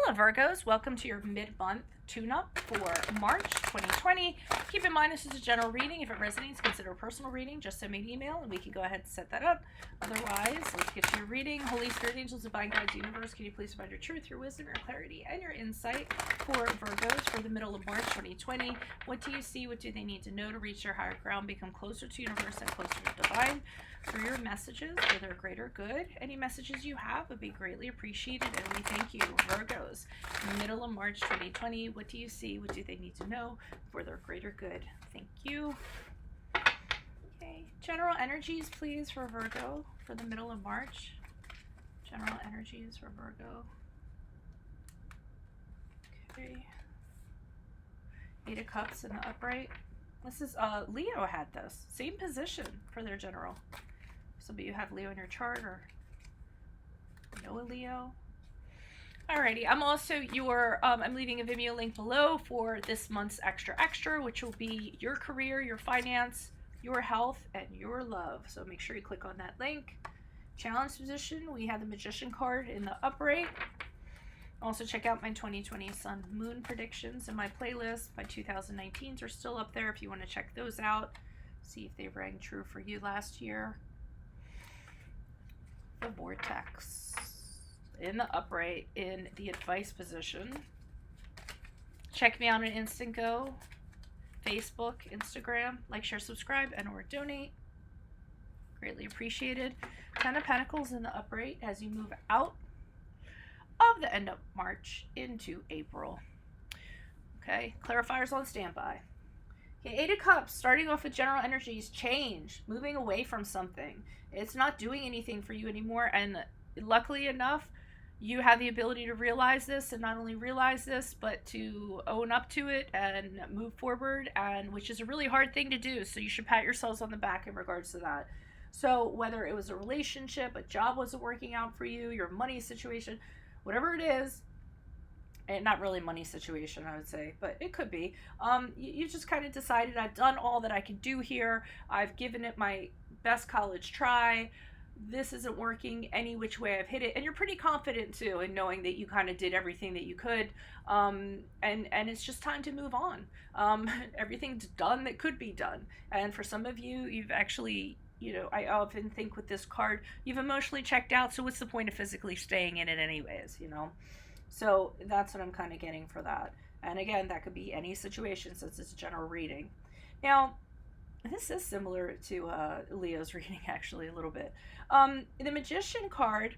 Hello Virgos, welcome to your mid-month tune-up for March 2020. Keep in mind this is a general reading. If it resonates, consider a personal reading. Just send me an email and we can go ahead and set that up. Otherwise, let's get to your reading. Holy Spirit, Angels, Divine Guides, Universe, can you please provide your truth, your wisdom, your clarity, and your insight for Virgos for the middle of March 2020. What do you see? What do they need to know to reach their higher ground, become closer to Universe and closer to Divine? For your messages for their greater good. Any messages you have would be greatly appreciated, and we thank you. Virgos, middle of March 2020, what do you see? What do they need to know for their greater good? Thank you. Okay, general energies, please, for Virgo for the middle of March. General energies for Virgo. Okay. 8 of Cups in the upright. This is, Leo had this. Same position for their general. Some of you have Leo in your chart or know a Leo. Alrighty, I'm also I'm leaving a Vimeo link below for this month's Extra, which will be your career, your finance, your health, and your love. So make sure you click on that link. Challenge position, we have the Magician card in the upright. Also check out my 2020 Sun Moon predictions in my playlist. My 2019s are still up there if you want to check those out. See if they rang true for you last year. The Vortex in the upright in the advice position. Check me out on Instant Go, Facebook, Instagram. Like, share, subscribe, and or donate. Greatly appreciated. 10 of Pentacles in the upright as you move out of the end of March into April. Okay, clarifiers on standby. Okay, 8 of Cups, starting off with general energies, change, moving away from something. It's not doing anything for you anymore, and luckily enough, you have the ability to realize this, and not only realize this, but to own up to it and move forward, and which is a really hard thing to do, so you should pat yourselves on the back in regards to that. So whether it was a relationship, a job wasn't working out for you, your money situation, whatever it is, and not really money situation, I would say, but it could be. You just kind of decided, I've done all that I can do here. I've given it my best college try. This isn't working any which way I've hit it. And you're pretty confident too in knowing that you kind of did everything that you could. And it's just time to move on. Everything's done that could be done. And for some of you, you've actually, you know, I often think with this card, you've emotionally checked out. So what's the point of physically staying in it anyways, you know? So that's what I'm kind of getting for that. And again, that could be any situation since it's a general reading. Now, this is similar to Leo's reading actually a little bit. The Magician card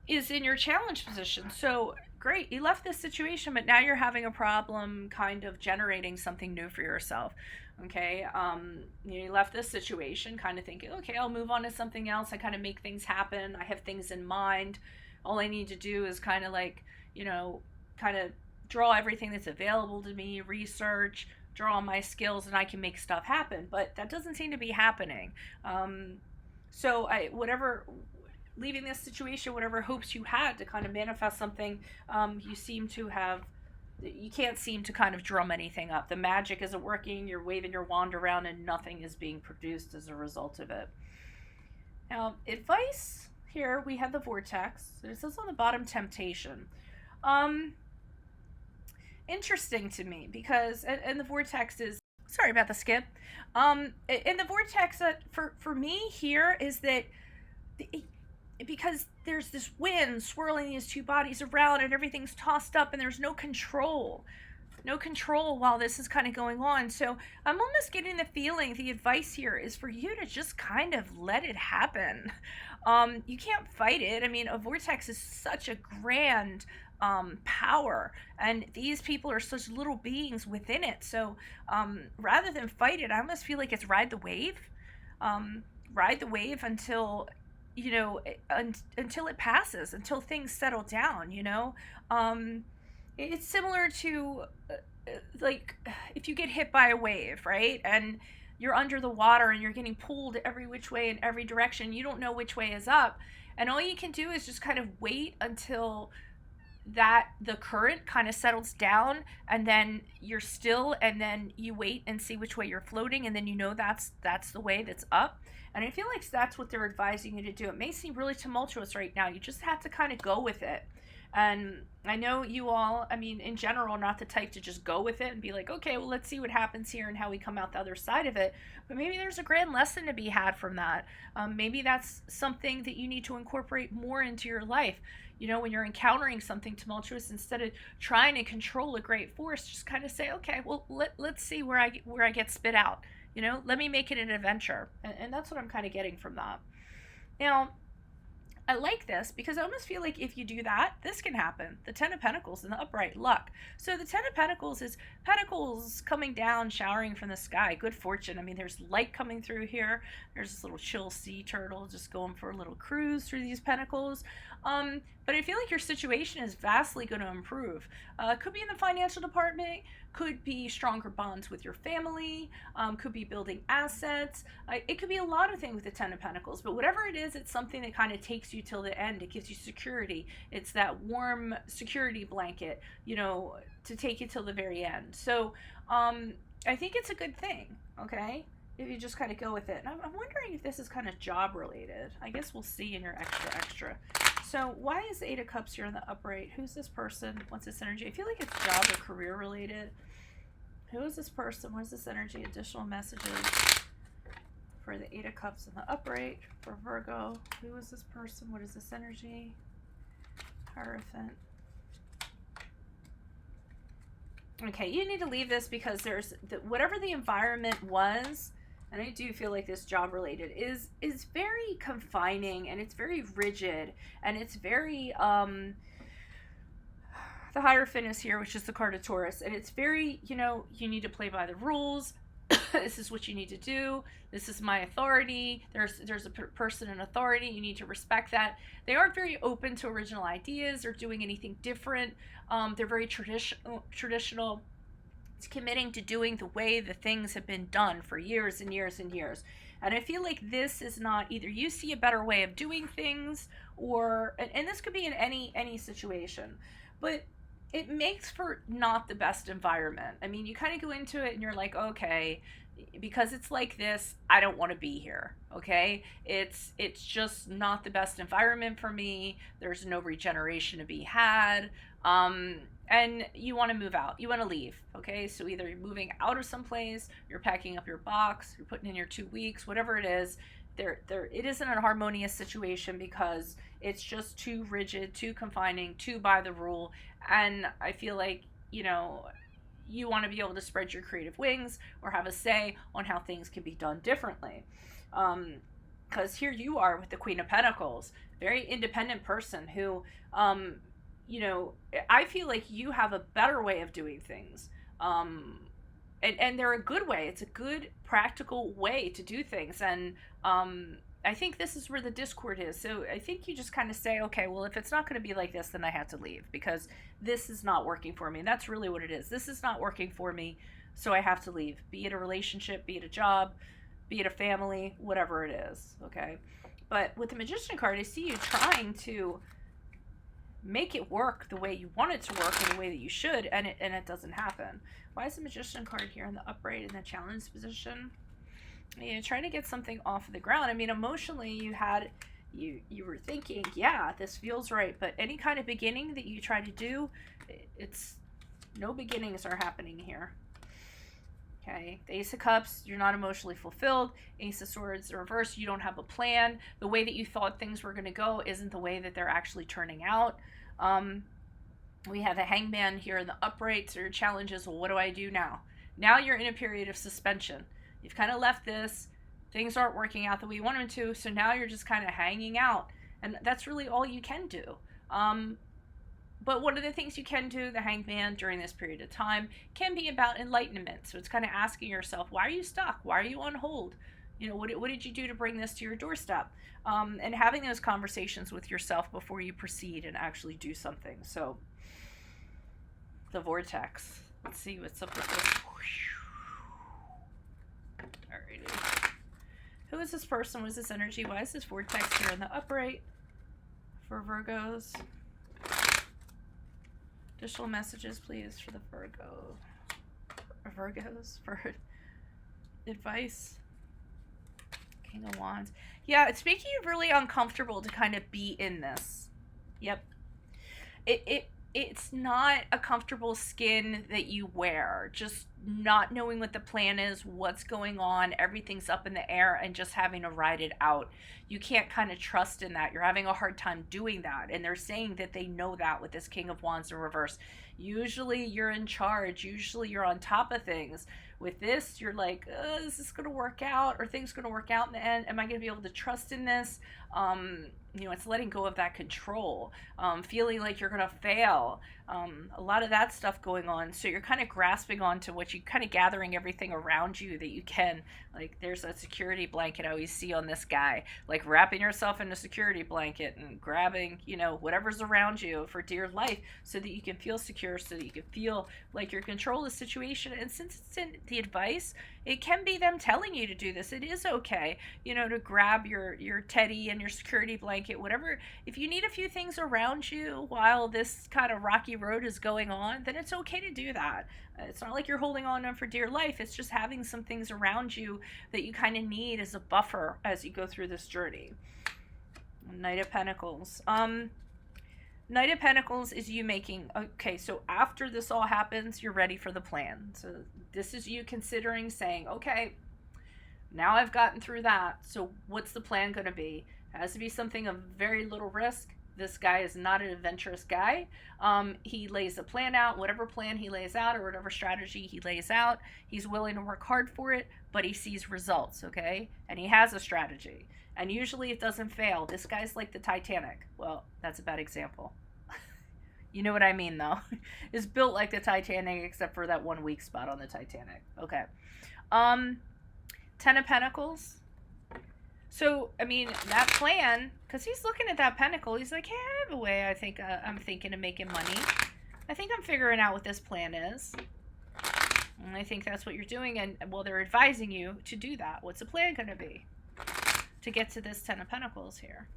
is in your challenge position. So great, you left this situation, but now you're having a problem kind of generating something new for yourself. Okay, you left this situation kind of thinking, okay, I'll move on to something else. I kind of make things happen. I have things in mind. All I need to do is kind of like, you know, kind of draw everything that's available to me, research, draw on my skills, and I can make stuff happen. But that doesn't seem to be happening. So leaving this situation, whatever hopes you had to kind of manifest something, you can't seem to kind of drum anything up. The magic isn't working. You're waving your wand around and nothing is being produced as a result of it. Now, advice, here we have the Vortex. It says on the bottom, temptation. Interesting to me because, and the Vortex is, sorry about the skip. And the Vortex for me here is that because there's this wind swirling these two bodies around and everything's tossed up and there's no control while this is kind of going on. So I'm almost getting the feeling the advice here is for you to just kind of let it happen. You can't fight it. I mean, a vortex is such a grand power, and these people are such little beings within it. So rather than fight it, I almost feel like it's ride the wave until, you know, until it passes, until things settle down, you know. It's similar to like if you get hit by a wave, right? And you're under the water and you're getting pulled every which way in every direction. You don't know which way is up. And all you can do is just kind of wait until the current kind of settles down, and then you're still, and then you wait and see which way you're floating, and then you know that's the way that's up. And I feel like that's what they're advising you to do. It may seem really tumultuous right now. You just have to kind of go with it. And I know you all, I mean, in general, are not the type to just go with it and be like, okay, well, let's see what happens here and how we come out the other side of it. But maybe there's a grand lesson to be had from that. Maybe that's something that you need to incorporate more into your life. You know, when you're encountering something tumultuous, instead of trying to control a great force, just kind of say, okay, well, let's see where I get spit out. You know, let me make it an adventure. And that's what I'm kind of getting from that. Now, I like this because I almost feel like if you do that, this can happen. The Ten of Pentacles and the upright, luck. So the Ten of Pentacles is pentacles coming down, showering from the sky. Good fortune. I mean, there's light coming through here. There's this little chill sea turtle just going for a little cruise through these pentacles. But I feel like your situation is vastly going to improve. Could be in the financial department, could be stronger bonds with your family, could be building assets. It could be a lot of things with the Ten of Pentacles, but whatever it is, it's something that kind of takes you till the end. It gives you security. It's that warm security blanket, you know, to take you till the very end. So I think it's a good thing, okay? If you just kind of go with it. And I'm wondering if this is kind of job related. I guess we'll see in your extra. So why is the Eight of Cups here in the upright? Who's this person? What's this energy? I feel like it's job or career related. Who is this person? What is this energy? Additional messages for the Eight of Cups in the upright for Virgo. Who is this person? What is this energy? Hierophant. Okay, you need to leave this because there's whatever the environment was, and I do feel like this job related is very confining, and it's very rigid, and it's very the Hierophant is here, which is the card of Taurus, and it's very, you know, you need to play by the rules. This is what you need to do. This is my authority. There's a person in authority. You need to respect that. They aren't very open to original ideas or doing anything different. They're very traditional. It's committing to doing the way the things have been done for years and years and years. And I feel like this is not, either you see a better way of doing things, or, and this could be in any situation, but it makes for not the best environment. I mean, you kind of go into it and you're like, okay, because it's like this, I don't want to be here. Okay, it's just not the best environment for me. There's no regeneration to be had, and you want to move out. You want to leave. Okay, so either you're moving out of someplace, you're packing up your box, you're putting in your 2 weeks, whatever it is. It isn't a harmonious situation because it's just too rigid, too confining, too by the rule. And I feel like, you know, you want to be able to spread your creative wings or have a say on how things can be done differently. Because here you are with the Queen of Pentacles, very independent person who, you know, I feel like you have a better way of doing things. And they're a good way. It's a good, practical way to do things. And I think this is where the discord is. So I think you just kind of say, okay, well, if it's not going to be like this, then I have to leave because this is not working for me. And that's really what it is. This is not working for me, so I have to leave. Be it a relationship, be it a job, be it a family, whatever it is, okay? But with the Magician card, I see you trying to make it work the way you want it to work in the way that you should, and it doesn't happen. Why is the Magician card here in the upright in the challenge position? You're trying to get something off of the ground. I mean, emotionally, you were thinking, yeah, this feels right, but any kind of beginning that you try to do, it's no beginnings are happening here. Okay, the Ace of Cups, you're not emotionally fulfilled. Ace of Swords, the reverse, you don't have a plan. The way that you thought things were going to go isn't the way that they're actually turning out. We have a Hangman here in the upright, so your challenge is, well, what do I do now? Now you're in a period of suspension. You've kind of left this. Things aren't working out the way you want them to, so now you're just kind of hanging out. And that's really all you can do. But one of the things you can do, the Hangman, during this period of time, can be about enlightenment. So it's kind of asking yourself, why are you stuck? Why are you on hold? You know, what did you do to bring this to your doorstep? And having those conversations with yourself before you proceed and actually do something. So, the Vortex. Let's see what's up with this. Alrighty. Who is this person? What is this energy? Why is this Vortex here in the upright for Virgos? Additional messages, please, for the Virgos for advice. King of Wands. Yeah, it's making you really uncomfortable to kind of be in this. Yep. it's not a comfortable skin that you wear. Just not knowing what the plan is, what's going on, everything's up in the air, and just having to ride it out. You can't kind of trust in that. You're having a hard time doing that. And they're saying that they know that with this King of Wands in reverse. Usually you're in charge. Usually you're on top of things. With this, you're like, is this going to work out? Are things going to work out in the end? Am I going to be able to trust in this? It's letting go of that control, feeling like you're going to fail. A lot of that stuff going on. So you're kind of grasping onto what you kind of gathering everything around you that you can. Like there's a security blanket I always see on this guy, like wrapping yourself in a security blanket and grabbing, whatever's around you for dear life so that you can feel secure, so that you can feel like you're control the situation. And since it's in the advice, it can be them telling you to do this. It is okay, to grab your teddy and your security blanket, whatever. If you need a few things around you while this kind of rocky road is going on, then it's okay to do that. It's not like you're holding on to them for dear life. It's just having some things around you that you kind of need as a buffer as you go through this journey. Knight of Pentacles. Knight of Pentacles is you making, okay, so after this all happens, you're ready for the plan. So this is you considering saying, okay, now I've gotten through that, so what's the plan going to be? It has to be something of very little risk. This guy is not an adventurous guy. He lays a plan out, whatever plan he lays out or whatever strategy he lays out, he's willing to work hard for it, but he sees results, okay? And he has a strategy. And usually it doesn't fail. This guy's like the Titanic. Well, that's a bad example. You know what I mean, though. It's built like the Titanic, except for that one weak spot on the Titanic. Okay. 10 of Pentacles. So, I mean, that plan, because he's looking at that pentacle, he's like, hey, I have a way I'm thinking of making money. I think I'm figuring out what this plan is. And I think that's what you're doing. And, well, they're advising you to do that. What's the plan going to be to get to this 10 of Pentacles here?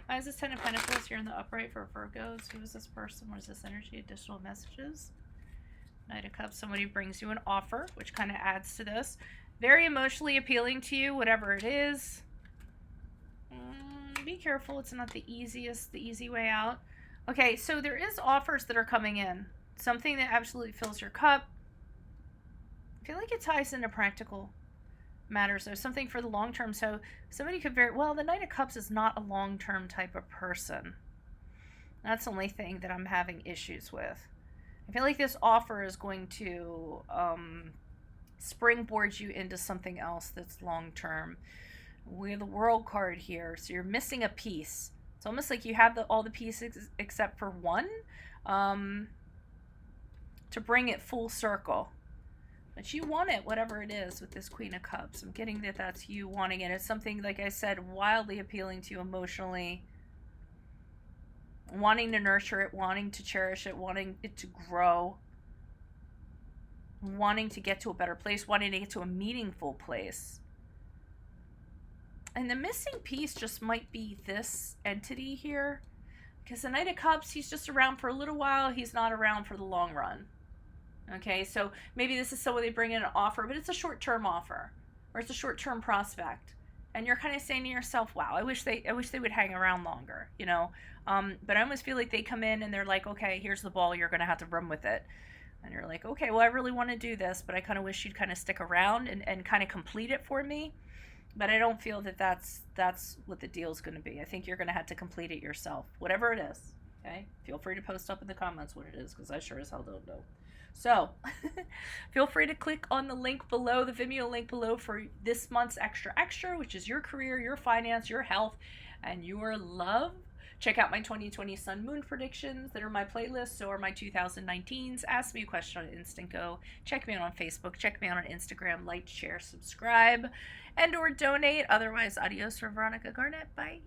Why is this 10 of Pentacles here in the upright for Virgos? Who is this person? What is this energy? Additional messages? Knight of Cups. Somebody brings you an offer, which kind of adds to this. Very emotionally appealing to you, whatever it is. Be careful. It's not the easy way out. Okay, so there is offers that are coming in. Something that absolutely fills your cup. I feel like it ties into practical matters. There's something for the long term. So somebody could the Knight of Cups is not a long-term type of person. That's the only thing that I'm having issues with. I feel like this offer is going to springboard you into something else that's long-term. We have the World card here, so you're missing a piece. It's almost like you have all the pieces except for one to bring it full circle. But you want it, whatever it is, with this Queen of Cups. I'm getting that that's you wanting it. It's something, like I said, wildly appealing to you emotionally. Wanting to nurture it, wanting to cherish it, wanting it to grow. Wanting to get to a better place, wanting to get to a meaningful place. And the missing piece just might be this entity here. Because the Knight of Cups, he's just around for a little while. He's not around for the long run. Okay, so maybe this is someone they bring in an offer, but it's a short-term offer. Or it's a short-term prospect. And you're kind of saying to yourself, wow, I wish they would hang around longer, But I almost feel like they come in and they're like, okay, here's the ball. You're going to have to run with it. And you're like, okay, well, I really want to do this, but I kind of wish you'd kind of stick around and kind of complete it for me. But I don't feel that that's what the deal's going to be. I think you're going to have to complete it yourself, whatever it is. Okay? Feel free to post up in the comments what it is, because I sure as hell don't know. So, feel free to click on the link below, the Vimeo link below, for this month's Extra, which is your career, your finance, your health, and your love. Check out my 2020 Sun Moon predictions that are my playlist. So are my 2019s. Ask me a question on Instant Go. Check me out on Facebook. Check me out on Instagram. Like, share, subscribe, and or donate. Otherwise, adios from Veronica Garnett. Bye.